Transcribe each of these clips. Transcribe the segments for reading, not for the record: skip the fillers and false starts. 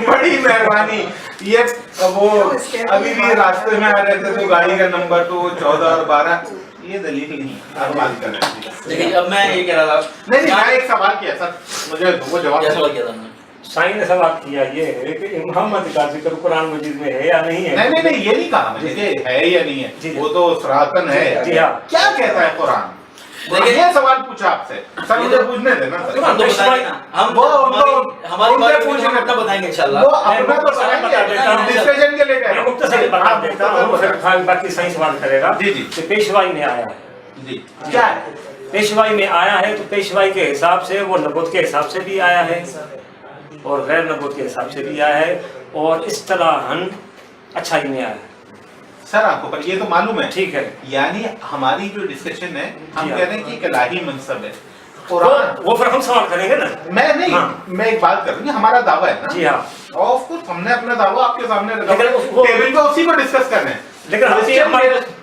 بڑی مہربانی. یہ وہ ابھی بھی راستے میں آ رہے تھے تو گاڑی کا نمبر تو 14 اور 12 یہ دلیل نہیں. آپ بات کر رہے ہیں. لیکن اب میں یہ کہہ رہا تھا نہیں میں ایک سوال کیا سر, مجھے وہ جواب کیا تھا سائن نے سوال کیا یہ ہے کہ محمد کا ذکر قرآن مجید میں ہے یا نہیں ہے. نہیں یہ نہیں کہا میں کہ ہے یا نہیں ہے, وہ تو سراطن ہے. جی ہاں, کیا کہتا ہے قرآن؟ یہ سوال پوچھا آپ سے سر, مجھے پوچھنے دینا سر. ہم ہماری بات بتائیں گے انشاءاللہ. وہ اپنا تو ڈسکشن کے لیے میں مختصر بتا دیتا ہوں, پھر باقی صحیح سوال کرے گا. جی کہ پیشوائی میں آیا ہے. جی کیا ہے پیشوائی میں آیا ہے تو پیشوائی کے حساب سے وہ نبوت کے حساب سے بھی آیا ہے اور غیر نبوت کے حساب سے بھی آیا ہے اور اصطلاحاً اچھائی میں آیا ہے. سر آپ کو پر یہ تو معلوم ہے. ٹھیک ہے, یعنی ہماری جو ڈسکشن ہے ہم کہہ رہے ہیں کہ ایک الہی منصب ہے قرآن. وہ پھر ہم سوال کریں گے نا. میں نہیں, میں ایک بات کروں گی, ہمارا دعویٰ ہے نا. جی ہاں, آف کورس ہم نے اپنا دعویٰ آپ کے سامنے رکھا, ٹیبل پہ اسی کو ڈسکس کر رہے ہیں. لیکن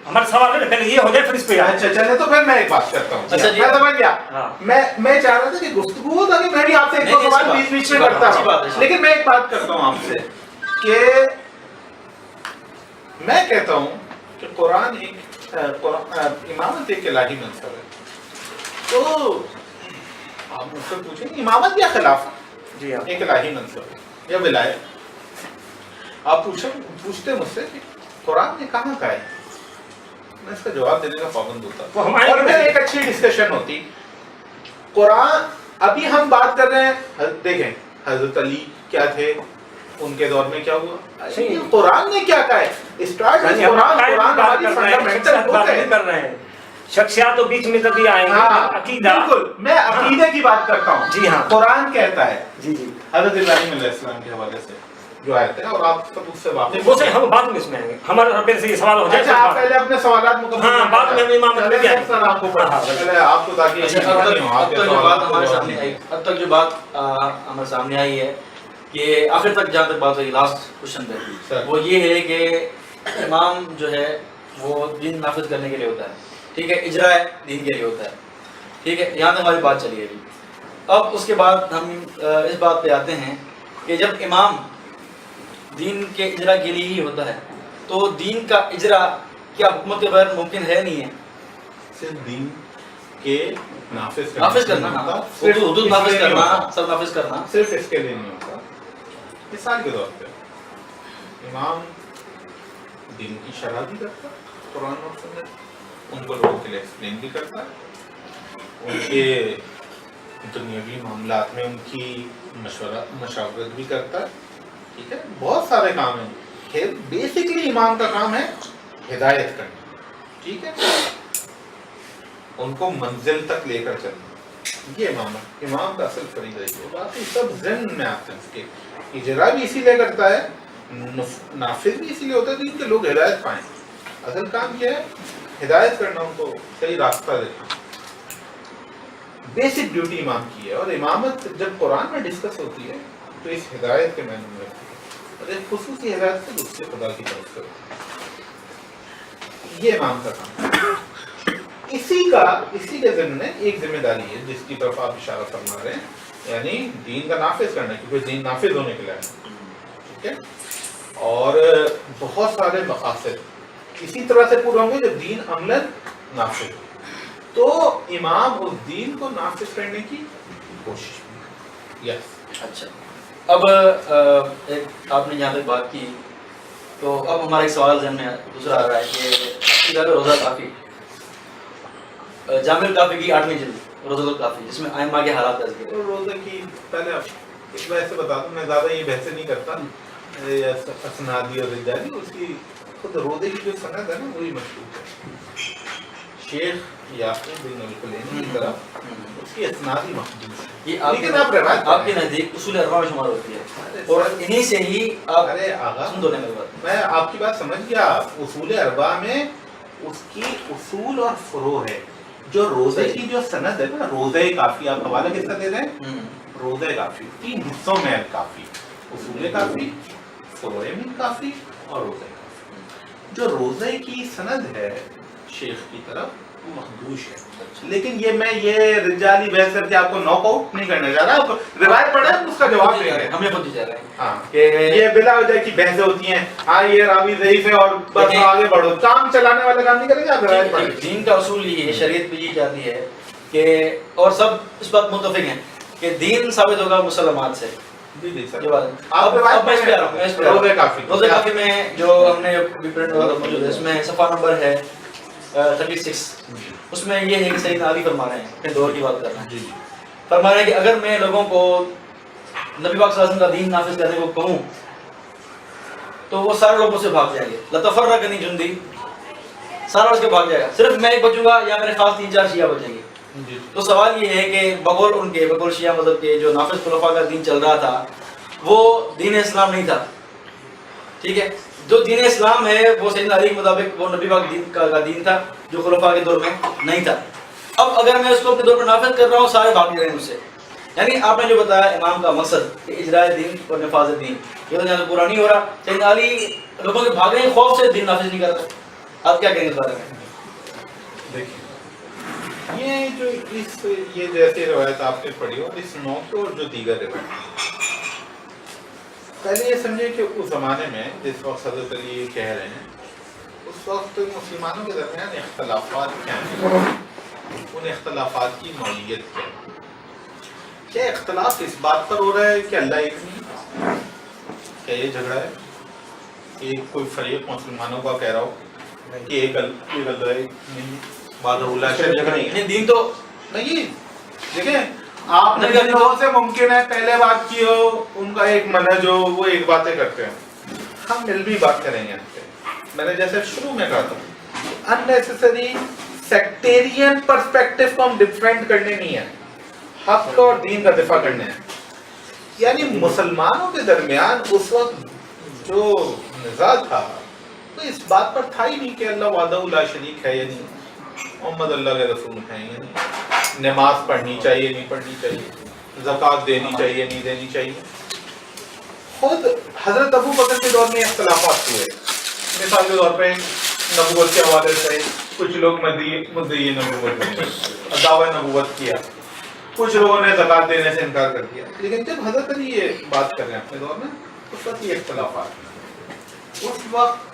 ہمارا سوال ہے پہلے یہ ہو جائے پھر اس پہ. اچھا چلے تو پھر میں ایک بات کرتا ہوں. میں سمجھ گیا. میں چاہ رہا تھا کہ گفتگو ہو تاکہ میں بھی آپ سے ایک دو سوال بیچ بیچ میں کرتا ہوں. لیکن میں ایک بات کرتا ہوں آپ سے کہ میں کہتا ہوں کہ قرآن ایک امامت ایک الہی منصب ہے. تو آپ مجھ سے پوچھیں کہ امامت یا خلافت جی ہاں, ایک الہی منصب ہے یا ولایت. آپ پوچھتے مجھ سے کہ قرآن نے کہاں کا ہے, میں اس کا جواب دینے کا پابند ہوتا اور میں ایک اچھی ڈسکشن ہوتی. قرآن ابھی ہم بات کر رہے ہیں, دیکھیں حضرت علی کیا تھے, ان کے دور میں کیا ہوا, قرآن نے کیا کہا ہے. کر رہے ہیں شخصیات تو بیچ میں کبھی آئیں گے. عقیدہ, بالکل میں عقیدے کی بات کرتا ہوں. جی ہاں, قرآن کہتا ہے جی جی حضرت ابراہیم علیہ السلام کے حوالے سے جو آیت ہے, اور آپ سب اس سے واقف وہ سے ہم بعد میں اس میں آئیں گے. ہمارا پہلے سے یہ سوال ہو جائے. اچھا آپ پہلے اپنے سوالات مکمل. ہاں, بعد میں ہم امامت میں آئیں گے. سر آپ کو پہلے آپ کو تاکہ اب تک جو بات ہمارے سامنے آئی ہے کہ آخر تک جہاں تک بات ہوئی لاسٹ کوشچن پہ, وہ یہ ہے کہ امام جو ہے وہ دین نافذ کرنے کے لیے ہوتا ہے. ٹھیک ہے, اجراء دین کے لیے ہوتا ہے. ٹھیک ہے, یہاں تک ہماری بات چلی ہے. اب اس کے بعد ہم اس بات پہ آتے ہیں کہ جب امام دین کے اجرا کے لیے ہی ہوتا ہے تو دین کا اجرا کیا حکومت کے بغیر ممکن ہے نہیں ہے؟ صرف دین کے نافذ کرنا, حدود نافذ کرنا, سب نافذ کرنا صرف اس کے لیے نہیں ہوتا. مثال کے طور پہ امام دین کی شرح بھی کرتا, قرآن اور سنت, ان کو لوگوں کے لیے ایکسپلین بھی کرتا, ان کے دنیاوی معاملات میں ان کی مشاورت بھی کرتا ہے. ٹھیک ہے, بہت سارے کام ہیں. بیسکلی امام کا کام ہے ہدایت کرنا. ٹھیک ہے, ان کو منزل تک لے کر چلنا, یہ امام کا اصل فریضہ ہے. باقی سب ذہن میں آتے ہیں. اس کے اجرا بھی اسی لیے کرتا ہے, نافذ بھی اسی لیے ہوتا ہے کہ ان کے لوگ ہدایت پائیں. اصل کام کیا ہے, ہدایت کرنا, ان کو صحیح راستہ دینا. بیسک ڈیوٹی امام کی ہے. اور امامت جب قرآن میں ڈسکس ہوتی ہے تو اس ہدایت کے معنی میں رکھتی ہے, اور ایک خصوصی ہدایت سے دوسرے خدا کی طرف سے. یہ امام کا کام ہے. اسی کے ضمن میں ایک ذمہ داری ہے جس کی طرف آپ اشارہ فرما رہے ہیں, یعنی دین کا نافذ کرنا, کیونکہ دین نافذ ہونے کے لیے ہے. ٹھیک ہے, اور بہت سارے مقاصد اسی طرح سے پورے ہوں گے جب دین عملاً نافذ ہو, تو امام اس دین کو نافذ کرنے کی کوشش کی. یس. اچھا, اب آپ نے جہاں تک بات کی تو اب ہمارا ایک سوال ذہن میں دوسرا آ رہا ہے کہ کتاب روزہ کافی, جامع الکافی کی 8ویں جلد روزہ الکافی, جس میں ائمہ کے حالات کا ذکر ہے. روزہ کی پہلے اس وجہ سے بتا دوں, میں زیادہ یہ بحث نہیں کرتا اسنادی اور رجالی. اس کی خود روزے کی جو سند ہے نا وہی مشہور ہے. شیخ یعقوب بن الکلینی کی طرف اس کی اسنادی محدود ہے. لیکن آپ کے نزدیک اصول اربعہ میں شمار ہوتی ہے اور انہی سے ہی آپ سن دو. میں آپ کی بات سمجھ گیا. اصول اربعہ میں اس کی اصول اور فروع ہے. جو روزے کی جو سند ہے نا, روزہ کافی, آپ حوالہ کس کا دے رہے ہیں, روزہ کافی 3 حصوں میں کافی, اصول کافی, فروع من کافی اور روزہ کافی. جو روزے کی سند ہے شیخ کی طرف مخدوش ہے. لیکن یہ رجالی بحث کر کے آپ کو ناک آؤٹ نہیں کرنا چاہ رہا, آپ کو روایت پڑھا ہے اس کا جواب دیں گے. ہمیں خود جا رہے ہیں ہاں یہ بلا وجہ کی بحثیں ہوتی ہیں, ہاں یہ راوی ضعیف ہے اور بس آگے بڑھو, کام چلانے والا کام نہیں کریں گے آپ. روایت پڑھیں. دین کا اصول یہ ہے, شریعت بھی یہ چاہتی ہے کہ, اور سب اس بات متفق ہیں کہ دین ثابت ہوگا مسلمات سے. جی سر, یہ بات ہے. آپ اب میں اس پہ آ رہا ہوں, روزہ کافی. روزہ کافی میں جو ہم نے پرنٹ موجود ہے, اس میں صفحہ نمبر ہے 36. اس میں یہ ہے کہ سیدنا علی فرما رہے ہیں, اپنے دور کی بات کر رہے ہیں. جی فرما رہے ہیں کہ اگر میں لوگوں کو نبی پاک صلی اللہ علیہ وسلم کا دین نافذ کرنے کو کہوں تو وہ سارے لوگوں سے بھاگ جائیں گے. لتفرقنی جندی, سارا اس کے بھاگ جائے گا, صرف میں ایک بچوں گا یا میرے خاص 3-4 شیعہ بچیں گے. تو سوال یہ ہے کہ بقول شیعہ مذہب کے جو نافذ خلفاء کا دین چل رہا تھا وہ دین اسلام نہیں تھا. ٹھیک ہے, جو دین اسلام ہے وہ سیدنا علی کے مطابق وہ نبی پاک کا دین تھا جو خلفاء کے دور میں نہیں تھا. اب اگر میں اس کو اپنے دور پر نافذ کر رہا ہوں, سارے بھاگ رہے ہیں مجھ سے. یعنی آپ نے جو بتایا امام کا مقصد کہ اجراء دین اور نفاذ دین, یہ تو جہاں پورا نہیں ہو رہا. سیدنا علی لوگوں کے بھاگ رہے ہیں, خوف سے دین نافذ نہیں کرتا. آپ کیا کہیں گے اس بارے میں؟ دیکھیں یہ جیسے روایت آپ نے پڑھی اور اس موقع اور جو دیگر روایت, پہلے یہ سمجھے کہ اس زمانے میں جس وقت حضرت علی یہ کہہ رہے ہیں اس وقت مسلمانوں کے درمیان اختلافات کیا ہیں, ان اختلافات کی نوعیت کیا ہے. کیا اختلاف اس بات پر ہو رہا ہے کہ اللہ ایک نہیں, کیا یہ جھگڑا ہے کہ کوئی فریق مسلمانوں کا کہہ رہا ہو کہ ایک اللہ ایک نہیں, دین تو نہیں. دیکھیں آپ نے لوگوں سے ممکن ہے پہلے بات کی ہو, ان کا ایک منہج ہو, وہ ایک باتیں کرتے ہیں, ہم مل بھی بات کریں گے. میں نے جیسے شروع میں کہا تھا unnecessary sectarian perspective کو ہم ڈیفینڈ کرنے نہیں ہے, حق اور دین کا دفاع کرنے ہیں. یعنی مسلمانوں کے درمیان اس وقت جو نزاع تھا تو اس بات پر تھا ہی نہیں کہ اللہ وحدہ لا شریک ہے یا نہیں, محمد اللہ کے رسول ہیں یا نہیں, نماز پڑھنی چاہیے نہیں پڑھنی چاہیے, زکوٰۃ دینی چاہیے نہیں دینی چاہیے. خود حضرت ابو بکر کے دور میں اختلافات ہوئے. مثال کے طور پہ نبوت کے حوالے سے کچھ لوگ مدعی نبوت میں دعویٰ نبوت کیا, کچھ لوگوں نے زکوٰۃ دینے سے انکار کر دیا. لیکن جب حضرت علی یہ بات کر رہے ہیں اپنے دور میں, اس وقت یہ اختلافات, اس وقت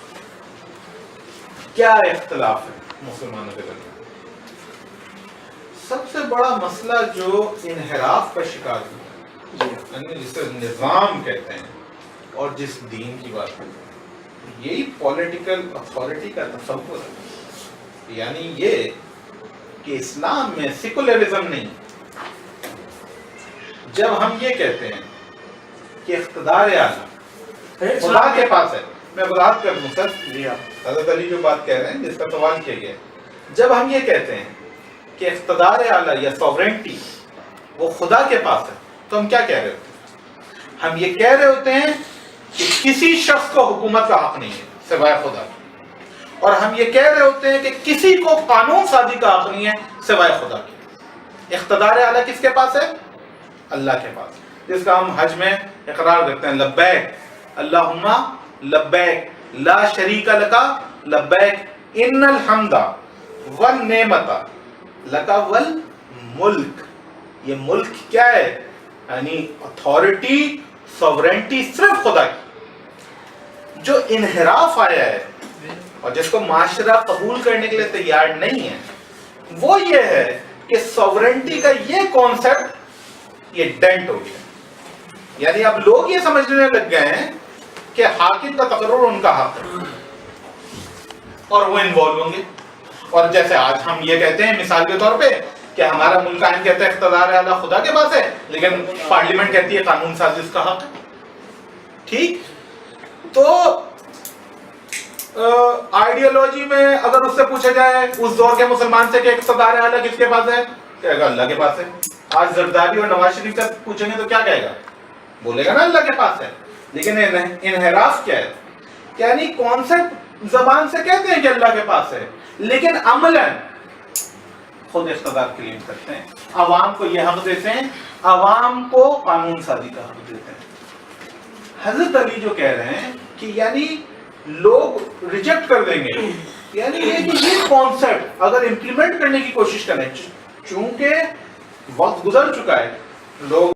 کیا اختلاف ہے مسلمانوں کے درمیان؟ سب سے بڑا مسئلہ جو انحراف کا شکار ہوا, یعنی جسے نظام کہتے ہیں اور جس دین کی بات کرتے ہیں, یہی پولیٹیکل اتھارٹی کا تصور ہے. یعنی یہ کہ اسلام میں سیکولرزم نہیں. جب ہم یہ کہتے ہیں کہ اقتدار اعلیٰ خدا کے پاس ہے, میں وضاحت کر دوں سر, حضرت علی جو بات کہہ رہے ہیں جس کا سوال کیا گیا, جب ہم یہ کہتے ہیں کہ اقتدار اعلیٰ یا سوورنٹی وہ خدا کے پاس ہے, تو ہم کیا کہہ رہے ہوتے ہیں؟ ہم یہ کہہ رہے ہوتے ہیں کہ کسی شخص کو حکومت کا حق نہیں ہے سوائے خدا کے, اور ہم یہ کہہ رہے ہوتے ہیں کہ کسی کو قانون سازی کا حق نہیں ہے سوائے خدا کے. اقتدار اعلیٰ کس کے پاس ہے؟ اللہ کے پاس, جس کا ہم حج میں اقرار کرتے ہیں, لبیک اللہم لبیک لا شریک لک لبیک ان الحمد والنعمت لک والملک. یہ ملک کیا ہے؟ یعنی اتھارٹی سوورنٹی صرف خدا کی. جو انحراف آیا ہے اور جس کو معاشرہ قبول کرنے کے لیے تیار نہیں ہے, وہ یہ ہے کہ سوورنٹی کا یہ کانسیپٹ یہ ڈینٹ ہو گیا. یعنی اب لوگ یہ سمجھنے لگ گئے ہیں کہ حاکم کا تقرر ان کا حق ہے اور وہ انوالو ہوں گے. اور جیسے آج ہم یہ کہتے ہیں مثال کے طور پہ کہ ہمارا ملک قائم کہتا ہے اقتدار اعلیٰ خدا کے پاس ہے, لیکن پارلیمنٹ کہتی ہے قانون سازی اس کا حق ہے. ٹھیک, تو آئیڈیالوجی میں اگر اس سے پوچھا جائے اس دور کے مسلمان سے کہ اقتدار اعلیٰ کس کے پاس ہے, کہے گا اللہ کے پاس ہے. آج زرداری اور نواز شریف سے پوچھیں گے تو کیا کہے گا؟ بولے گا نا اللہ کے پاس ہے. لیکن انحراف کیا ہے؟ یعنی کانسیپٹ زبان سے کہتے ہیں کہ اللہ کے پاس ہے, لیکن عملاً خود اقتدار کلیم کرتے ہیں, عوام کو یہ حق دیتے ہیں, عوام کو قانون سازی کا حق دیتے ہیں. حضرت علی جو کہہ رہے ہیں کہ یعنی لوگ ریجیکٹ کر دیں گے یعنی یہ کانسیپٹ اگر امپلیمنٹ کرنے کی کوشش کریں، چونکہ وقت گزر چکا ہے، لوگ